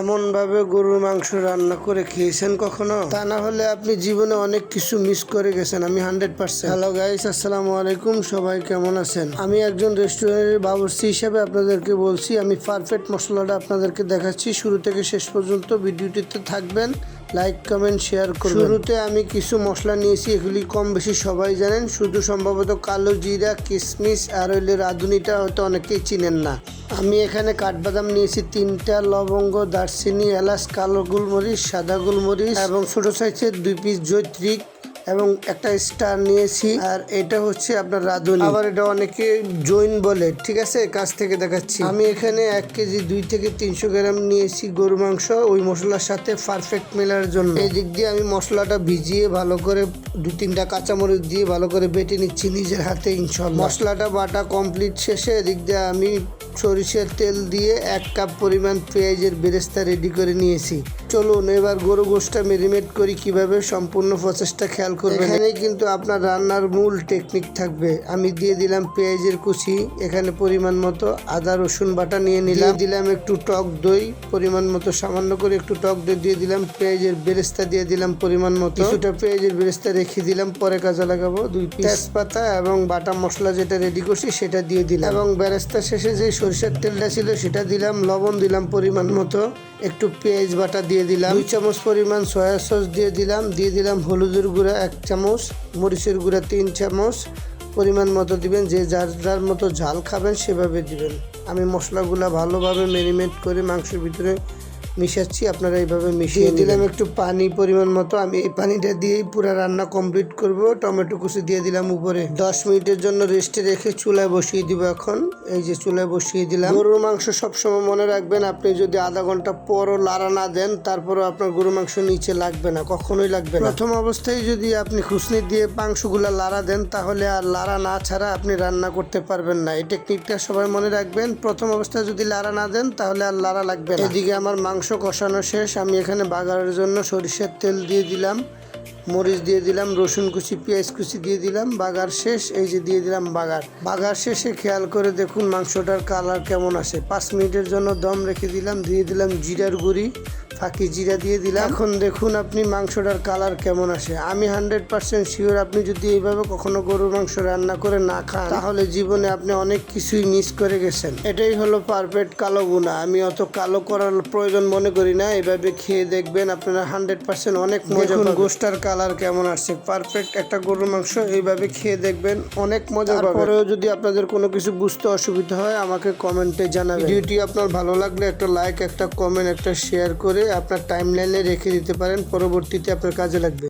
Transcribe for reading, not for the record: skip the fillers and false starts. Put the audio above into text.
এমনভাবে গরুর মাংস রান্না করে খেয়েছেন কখনো? তা না হলে আপনি জীবনে অনেক কিছু মিস করে গেছেন। আমি 100%। হ্যালো গাইস, আসসালামু আলাইকুম। সবাই কেমন আছেন? আমি একজন রেস্টুরেন্টের বাবুর্চি হিসেবে আপনাদেরকে বলছি, আমি পারফেক্ট মশলাটা আপনাদেরকে দেখাচ্ছি। শুরু থেকে শেষ পর্যন্ত ভিডিওটিতে থাকবেন, লাইক কমেন্ট শেয়ার করবেন। শুরুতে আমি কিছু মশলা নিয়েছি, এগুলি কম বেশি সবাই জানেন, শুধু সম্ভবত কালো জিরা, কিশমিশ আর হইলে রাঁধুনিটা হয়তো অনেকেই চিনেন না। আমি এখানে কাঠবাদাম নিয়েছি 3টা, লবঙ্গ, দারচিনি, এলাচ, কালো গোলমরিচ, সাদা গোলমরিচ এবং ছোট সাইজের 2 পিস জয়ত্রী এবং একটা স্টার নিয়েছি। আর এটা হচ্ছে আপনার রাঁধুনি, আবার এটা অনেকে জৈন বলে। ঠিক আছে, কাছ থেকে দেখাচ্ছি। আমি এখানে 1 কেজি 2 থেকে 300 গ্রাম নিয়েছি গরু মাংস, ওই মশলার সাথে পারফেক্ট মেলার জন্য। এই দিক দিয়ে আমি মশলাটা ভিজিয়ে ভালো করে 2-3টা কাঁচামরিচ দিয়ে ভালো করে বেটে নিচ্ছি নিজের হাতে ইনশাল্লাহ। মশলাটা বাটা কমপ্লিট শেষে এদিক দিয়ে আমি সরিষার তেল দিয়ে 1 কাপ পরিমাণ পেঁয়াজের বেরেস্তা রেডি করে নিয়েছি। চলুন এবার গরু গোশটা মেরিনেট করি কিভাবে, সম্পূর্ণ প্রসেসটা খেয়াল করবেন। এখানেই কিন্তু আপনার রান্নার মূল টেকনিক থাকবে। আমি দিয়ে দিলাম পেঁয়াজের কুচি, এখানে পরিমাণ মতো আদা রসুন বাটা নিয়ে নিলাম, দিলাম একটু টক দই পরিমাণ মতো, সামান্য করে একটু টক দই দিয়ে দিলাম, পেঁয়াজের বেরেস্তা দিয়ে দিলাম পরিমাণ মতো, কিছুটা পেঁয়াজের বেরেস্তা রেখে দিলাম, পরে কাজে লাগাবো। 2 পিস তেজপাতা এবং বাটা মশলা যেটা রেডি করছি সেটা দিয়ে দিলাম এবং বেরেস্তা শেষে যে সরিষার তেলটা ছিল সেটা দিলাম, লবণ দিলাম পরিমাণ মতো, একটু পেঁয়াজ বাটা দিয়ে দিলাম, 2 চামচ পরিমাণ সয়া সস দিয়ে দিলাম হলুদের গুঁড়া 1 চামচ, মরিচের গুঁড়া 3 চামচ, পরিমাণ মতো দিবেন, যে যার যার মতো ঝাল খাবেন সেভাবে দিবেন। আমি মশলাগুলো ভালোভাবে ম্যারিনেট করে মাংসের ভিতরে মিশাচ্ছি, আপনারা এইভাবে মিশিয়ে দিলাম একটু পানি পরিমাণ মতো। আমি এই পানিটা দিয়েই পুরো রান্না কমপ্লিট করব। টমেটো কুচি দিয়ে দিলাম উপরে, 10 মিনিটের জন্য রেস্টে রেখে চুলায় বসিয়ে দিব। এখন এই যে চুলায় বসিয়ে দিলাম। গরুর মাংস সবসময় মনে রাখবেন, আপনি যদি আধা ঘন্টা পরও লাড়া না দেন, তারপরও আপনার গরুর মাংস নিচে লাগবে না, কখনোই লাগবে না। প্রথম অবস্থায় যদি আপনি খুসনি দিয়ে মাংসগুলা লাড়া দেন, তাহলে আর লাড়া না ছাড়া আপনি রান্না করতে পারবেন না। এই টেকনিকটা সবাই মনে রাখবেন, প্রথম অবস্থায় যদি লাড়া না দেন তাহলে আর লাড়া লাগবে না। এদিকে আমার মাংস কষানো শেষ। আমি এখানে বাগারের জন্য সরিষার তেল দিয়ে দিলাম, মরিচ দিয়ে দিলাম, রসুন কুচি, পেঁয়াজ কুচি দিয়ে দিলাম। বাগার শেষ, এই যে দিয়ে দিলাম বাগার শেষে খেয়াল করে দেখুন মাংসটার কালার কেমন আসে। 5 মিনিটের জন্য দম রেখে দিলাম, দিয়ে দিলাম জিরার গুঁড়ি, ফাঁকি জিরা দিয়ে দিলাম। এখন দেখুন আপনি মাংসটার কালার কেমন আসে। আমি 100% শিওর, আপনি যদি এইভাবে কখনো গরুর মাংস রান্না করে না খান, তাহলে জীবনে আপনি অনেক কিছুই মিস করে গেছেন। এটাই হলো পারফেক্ট কালো ভুনা। আমি অত কালো করার প্রয়োজন মনে করি না, এভাবে খেয়ে দেখবেন আপনারা 100% অনেক মজা পাবেন। গোশটার কালার কেমন আসছে, পারফেক্ট একটা গরুর মাংস, এইভাবে খেয়ে দেখবেন, অনেক মজা পাবেন। তারপরেও যদি আপনাদের কোনো কিছু বুঝতে অসুবিধা হয় আমাকে কমেন্টে জানাবেন। ভিডিওটি আপনার ভালো লাগলে একটা লাইক, একটা কমেন্ট, একটা শেয়ার করে আপনার টাইমলাইনে রেখে দিতে পারেন, পরবর্তীতে আপনার কাজে লাগবে।